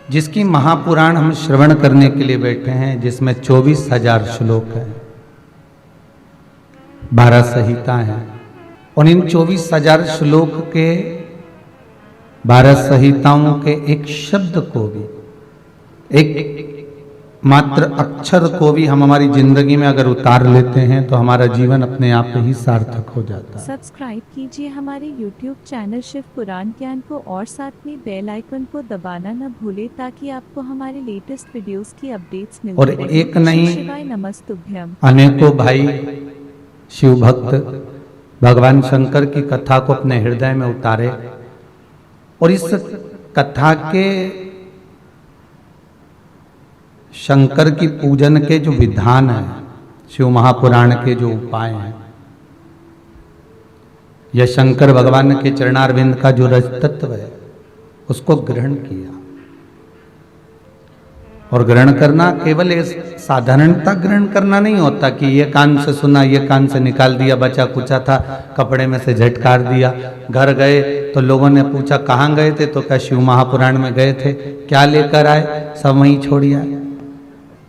जिसकी महापुराण हम श्रवण करने के लिए बैठे हैं, जिसमें 24,000 श्लोक हैं, 12 संहिता हैं। और इन 24,000 श्लोक के 12 संहिताओं के एक शब्द को भी, एक मात्र अक्षर को भी हम हमारी जिंदगी में अगर उतार लेते हैं तो हमारा जीवन अपने आप ही सार्थक हो जाता है। सब्सक्राइब कीजिए हमारे YouTube चैनल शिव पुराण ज्ञान को और साथ में बेल आइकन को दबाना न भूले ताकि आपको हमारे लेटेस्ट वीडियोस की अपडेट्स मिलती और रहे। एक नहीं शिवाय नमस्तुभ्यम। अनेकों भाई शिव भक्त भगवान शंकर की कथा को अपने हृदय में उतारे और इस कथा के शंकर की पूजन के जो विधान है, शिव महापुराण के जो उपाय हैं, यह शंकर भगवान के चरणारविंद का जो रज तत्व है उसको ग्रहण किया। और ग्रहण करना केवल साधारणता ग्रहण करना नहीं होता कि ये कान से सुना, ये कान से निकाल दिया, बचा कुचा था कपड़े में से झटकार दिया, घर गए तो लोगों ने पूछा कहाँ गए थे, तो क्या शिव महापुराण में गए थे, क्या लेकर आए, सब वहीं छोड़िया।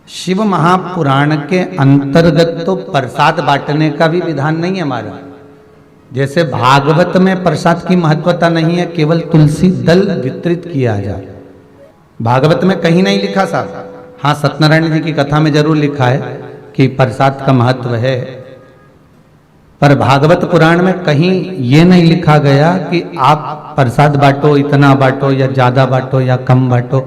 शिव महापुराण के अंतर्गत तो प्रसाद बांटने का भी विधान नहीं है हमारा। जैसे भागवत में प्रसाद की महत्वता नहीं है, केवल तुलसी दल वितरित किया जाए। भागवत में कहीं नहीं लिखा साहब, हाँ सत्यनारायण जी की कथा में जरूर लिखा है कि प्रसाद का महत्व है, पर भागवत पुराण में कहीं ये नहीं लिखा गया कि आप प्रसाद बांटो, इतना बांटो या ज्यादा बांटो या कम बांटो,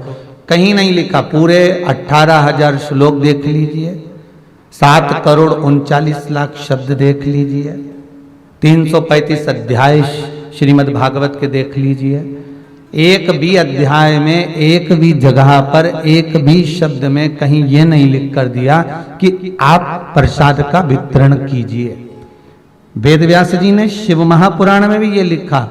कहीं नहीं लिखा। पूरे 18,000 श्लोक देख लीजिए, 7,39,00,000 शब्द देख लीजिए, 335 अध्याय श्रीमद् भागवत के देख लीजिए। एक भी अध्याय में, एक भी जगह पर, एक भी शब्द में कहीं ये नहीं लिख कर दिया कि आप प्रसाद का वितरण कीजिए। वेद व्यास जी ने शिव महापुराण में भी ये लिखा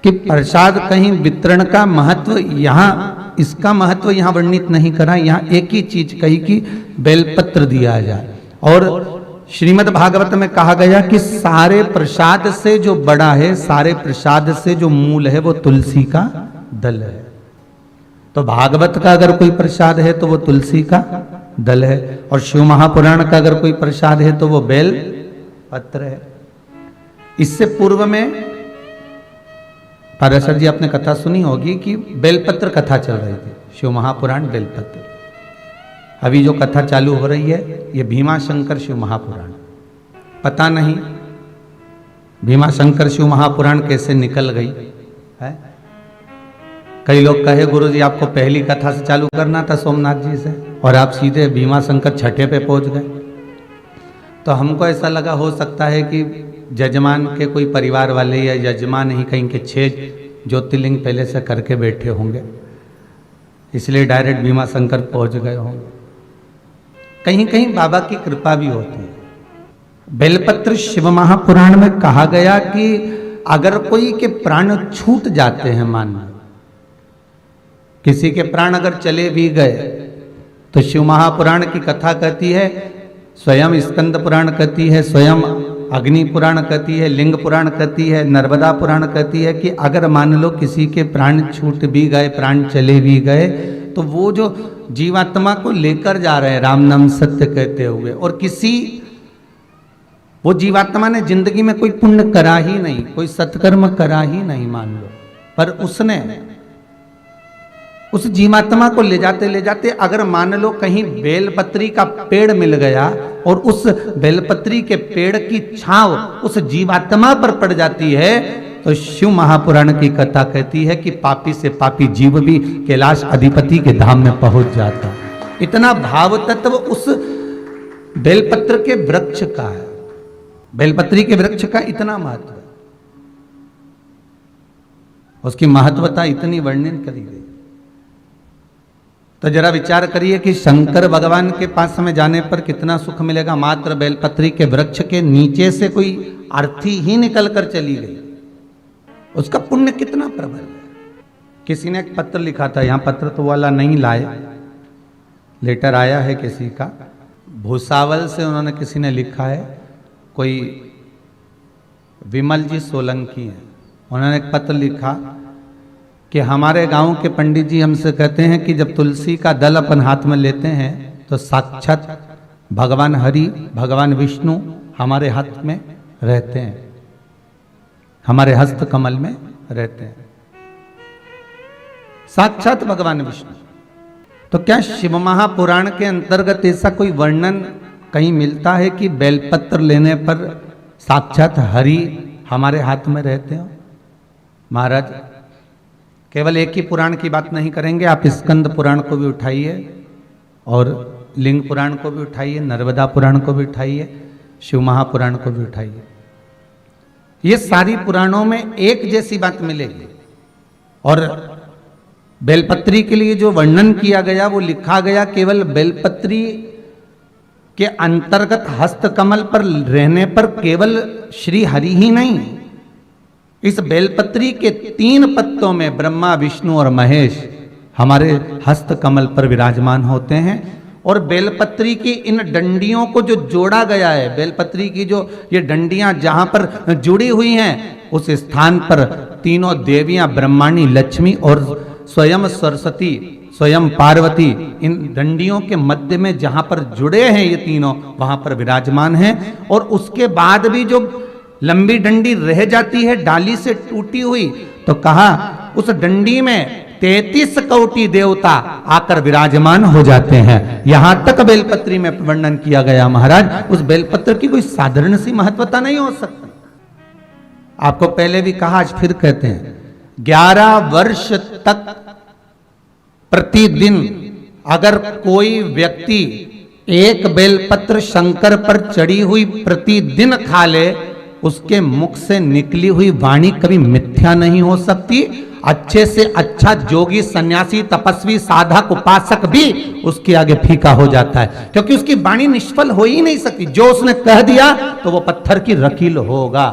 कि प्रसाद कहीं वितरण का महत्व, यहाँ इसका महत्व यहाँ वर्णित नहीं करा, यहाँ एक ही चीज कही कि बेलपत्र दिया जाए। और श्रीमद् भागवत में कहा गया कि सारे प्रसाद से जो बड़ा है, सारे प्रसाद से जो मूल है वो तुलसी का दल है। तो भागवत का अगर कोई प्रसाद है तो वो तुलसी का दल है, और शिव महापुराण का अगर कोई प्रसाद है तो वो बेल पत्र है। इससे पूर्व में पाराशर जी आपने कथा सुनी होगी कि बेलपत्र कथा चल रही थी, शिव महापुराण बेलपत्र। अभी जो कथा चालू हो रही है ये भीमाशंकर शिव महापुराण। पता नहीं भीमाशंकर शिव महापुराण कैसे निकल गई है। कई लोग कहे गुरुजी आपको पहली कथा से चालू करना था सोमनाथ जी से, और आप सीधे भीमाशंकर छठे पे पहुंच गए। तो हमको ऐसा लगा हो सकता है कि जजमान के कोई परिवार वाले या यजमान ही कहीं के 6 ज्योतिर्लिंग पहले से करके बैठे होंगे, इसलिए डायरेक्ट भीमाशंकर पहुंच गए होंगे। कहीं कहीं बाबा की कृपा भी होती है। बेलपत्र शिव महापुराण में कहा गया कि अगर कोई के प्राण छूट जाते हैं, मान लो किसी के प्राण अगर चले भी गए, तो शिव महापुराण की कथा कहती है, स्वयं स्कंद पुराण कहती है, स्वयं अग्नि पुराण कहती है, लिंग पुराण कहती है, नर्मदा पुराण कहती है कि अगर मान लो किसी के प्राण छूट भी गए, प्राण चले भी गए, तो वो जो जीवात्मा को लेकर जा रहे हैं राम नाम सत्य कहते हुए, और किसी वो जीवात्मा ने जिंदगी में कोई पुण्य करा ही नहीं, कोई सत्कर्म करा ही नहीं मान लो, पर उसने उस जीवात्मा को ले जाते अगर मान लो कहीं बेलपत्री का पेड़ मिल गया और उस बेलपत्री के पेड़ की छांव उस जीवात्मा पर पड़ जाती है, तो शिव महापुराण की कथा कहती है कि पापी से पापी जीव भी कैलाश अधिपति के धाम में पहुंच जाता। इतना भाव तत्व उस बेलपत्र के वृक्ष का है, बेलपत्री के वृक्ष का इतना महत्व है, उसकी महत्वता इतनी वर्णन करी गई। तो जरा विचार करिए कि शंकर भगवान के पास हमें जाने पर कितना सुख मिलेगा। मात्र बेलपत्री के वृक्ष के नीचे से कोई अर्थी ही निकल कर चली गई, उसका पुण्य कितना प्रबल है। किसी ने एक पत्र लिखा था, यहाँ पत्र तो वाला नहीं लाए, लेटर आया है किसी का, भूसावल से उन्होंने किसी ने लिखा है, कोई विमल जी सोलंकी है, उन्होंने एक पत्र लिखा कि हमारे गांव के पंडित जी हमसे कहते हैं कि जब तुलसी का दल अपन हाथ में लेते हैं तो साक्षात भगवान हरि, भगवान विष्णु हमारे हाथ में रहते हैं, हमारे हस्त कमल में रहते हैं, साक्षात भगवान विष्णु। तो क्या शिव महापुराण के अंतर्गत ऐसा कोई वर्णन कहीं मिलता है कि बेलपत्र लेने पर साक्षात हरि हमारे हाथ में रहते हो? महाराज केवल एक ही पुराण की बात नहीं करेंगे, आप स्कंद पुराण को भी उठाइए और लिंग पुराण को भी उठाइए, नर्मदा पुराण को भी उठाइए, शिव महापुराण को भी उठाइए। ये सारी पुराणों में एक जैसी बात मिलेगी। और बेलपत्री के लिए जो वर्णन किया गया वो लिखा गया केवल बेलपत्री के अंतर्गत हस्तकमल पर रहने पर केवल श्री हरि ही नहीं, इस बेलपत्री के 3 पत्तों में ब्रह्मा, विष्णु और महेश हमारे हस्तकमल पर विराजमान होते हैं। और बेलपत्री की इन डंडियों को जो जोड़ा गया है, बेलपत्री की जो ये डंडियां जहां पर जुड़ी हुई हैं, उस स्थान पर तीनों देवियां ब्रह्माणी, लक्ष्मी और स्वयं सरस्वती, स्वयं पार्वती इन डंडियों के मध्य में जहां पर जुड़े हैं ये तीनों, वहां पर विराजमान हैं। और उसके बाद भी जो लंबी डंडी रह जाती है डाली से टूटी हुई, तो कहा उस डंडी में 33 कोटि देवता आकर विराजमान हो जाते हैं। यहां तक बेलपत्री में वर्णन किया गया। महाराज उस बेलपत्र की कोई साधारण सी महत्वता नहीं हो सकती। आपको पहले भी कहा, आज फिर कहते हैं, 11 वर्ष तक प्रतिदिन अगर कोई व्यक्ति एक बेलपत्र शंकर पर चढ़ी हुई प्रतिदिन खा ले, उसके मुख से निकली हुई वाणी कभी मिथ्या नहीं हो सकती। अच्छे से अच्छा जोगी, सन्यासी, तपस्वी, साधक, उपासक भी उसके आगे फीका हो जाता है, क्योंकि उसकी वाणी निष्फल हो ही नहीं सकती। जो उसने कह दिया तो वो पत्थर की रकील होगा।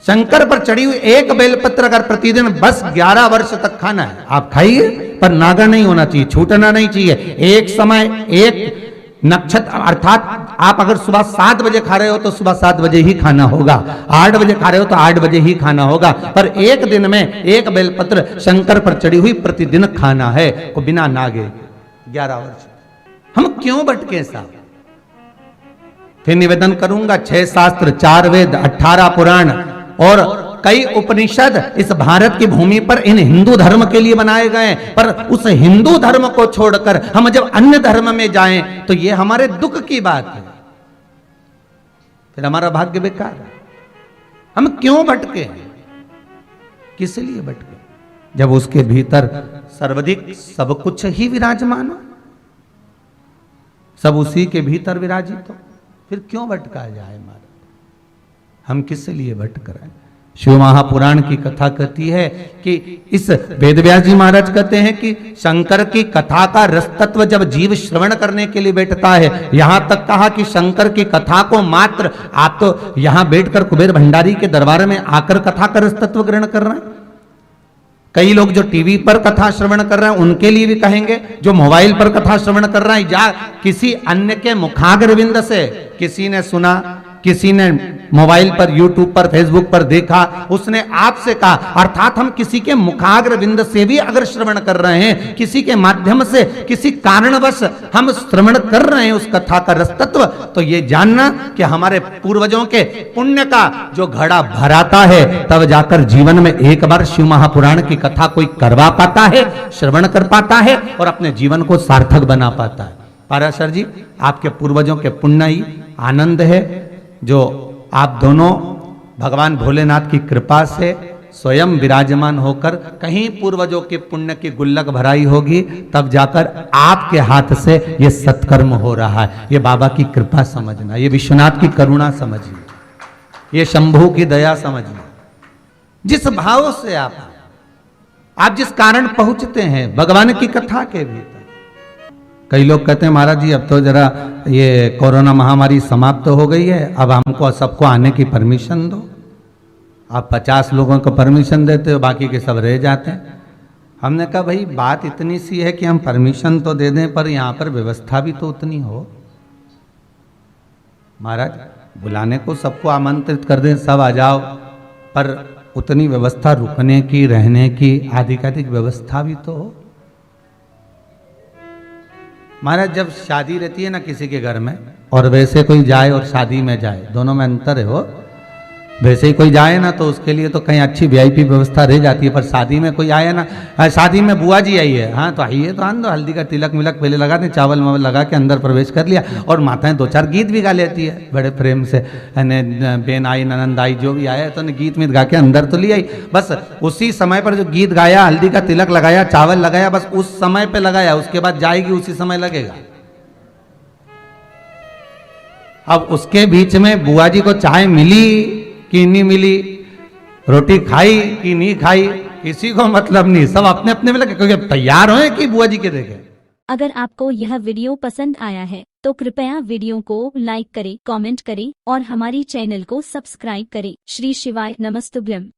शंकर पर चढ़ी हुई एक बेलपत्र अगर प्रतिदिन बस 11 वर्ष तक खाना है, आप खाइए, पर नागा नहीं होना चाहिए, छूटना नहीं चाहिए। एक समय, एक नक्षत्र, अर्थात आप अगर सुबह 7 बजे खा रहे हो तो सुबह 7 बजे ही खाना होगा, 8 बजे खा रहे हो तो 8 बजे ही खाना होगा, पर एक दिन में एक बेलपत्र शंकर पर चढ़ी हुई प्रतिदिन खाना है, को बिना नागे 11 वर्ष। हम क्यों भटके साहब? फिर निवेदन करूंगा, 6 शास्त्र, 4 वेद, 18 पुराण और कई उपनिषद इस भारत की भूमि पर इन हिंदू धर्म के लिए बनाए गए, पर उस हिंदू धर्म को छोड़कर हम जब अन्य धर्म में जाएं तो ये हमारे दुख की बात है, फिर हमारा भाग्य बेकार है। हम क्यों भटके? किस लिए भटके? जब उसके भीतर सर्वाधिक सब कुछ ही विराजमान हो, सब उसी के भीतर विराजित हो, फिर क्यों भटका जाए? हमारा हम किस लिए भटक रहे हैं? शिव महापुराण की कथा कहती है कि इस वेदव्यास जी महाराज कहते हैं कि शंकर की कथा का रस तत्व जब जीव श्रवण करने के लिए बैठता है, यहां तक कहा कि शंकर की कथा को मात्र आप तो यहां बैठकर कुबेर भंडारी के दरबार में आकर कथा का रस तत्व ग्रहण कर रहे हैं। कई लोग जो टीवी पर कथा श्रवण कर रहे हैं उनके लिए भी कहेंगे, जो मोबाइल पर कथा श्रवण कर रहे हैं या किसी अन्य के मुखाग्रविंद से किसी ने सुना, किसी ने मोबाइल पर, यूट्यूब पर, फेसबुक पर देखा, उसने आपसे कहा, अर्थात हम किसी के मुखाग्रविंद से भी अगर श्रवण कर रहे हैं, किसी के माध्यम से, किसी कारणवश हम श्रवण कर रहे हैं उस कथा का रस तत्व, तो ये जानना कि हमारे पूर्वजों के पुण्य का जो घड़ा भराता है, तब जाकर जीवन में एक बार शिव महापुराण की कथा कोई करवा पाता है, श्रवण कर पाता है और अपने जीवन को सार्थक बना पाता है। पाराशर जी, आपके पूर्वजों के पुण्य ही आनंद है, जो आप दोनों भगवान भोलेनाथ की कृपा से स्वयं विराजमान होकर कहीं पूर्वजों के पुण्य की गुल्लक भराई होगी, तब जाकर आपके हाथ से ये सत्कर्म हो रहा है। ये बाबा की कृपा समझना, ये विश्वनाथ की करुणा समझिए, ये शंभू की दया समझिए। जिस भाव से आप जिस कारण पहुंचते हैं भगवान की कथा के भीतर। कई लोग कहते हैं महाराज जी अब तो जरा ये कोरोना महामारी समाप्त तो हो गई है, अब हमको सबको आने की परमिशन दो। आप 50 लोगों को परमिशन देते हो, बाकी के सब रह जाते हैं। हमने कहा भाई बात इतनी सी है कि हम परमिशन तो दे दें, पर यहाँ पर व्यवस्था भी तो उतनी हो। महाराज बुलाने को सबको आमंत्रित कर दें, सब आ जाओ, पर उतनी व्यवस्था रुकने की, रहने की, आधिकाधिक व्यवस्था भी तो हो। महाराज जब शादी रहती है ना किसी के घर में, और वैसे कोई जाए और शादी में जाए, दोनों में अंतर है हो। वैसे ही कोई जाए ना तो उसके लिए तो कहीं अच्छी वीआईपी व्यवस्था रह जाती है, पर शादी में कोई आए ना, शादी में बुआ जी आई है, हाँ तो आइए तो आन दो, हल्दी का तिलक मिलक पहले लगा दें, चावल मावल लगा के अंदर प्रवेश कर लिया, और माताएं दो चार गीत भी गा लेती है बड़े प्रेम से, बेन आई ननंद आई जो भी आया तो गीत मीत गा के अंदर तो ले आई। बस उसी समय पर जो गीत गाया, हल्दी का तिलक लगाया, चावल लगाया, बस उस समय पे लगाया, उसके बाद जाएगी उसी समय लगेगा। अब उसके बीच में बुआ जी को चाय मिली कि नहीं मिली, रोटी खाई कि नहीं खाई, किसी को मतलब नहीं, सब अपने अपने में लगे, क्योंकि तैयार हो कि बुआ जी के देखे। अगर आपको यह वीडियो पसंद आया है तो कृपया वीडियो को लाइक करें, कमेंट करें और हमारी चैनल को सब्सक्राइब करें। श्री शिवाय नमस्तुभ्यम।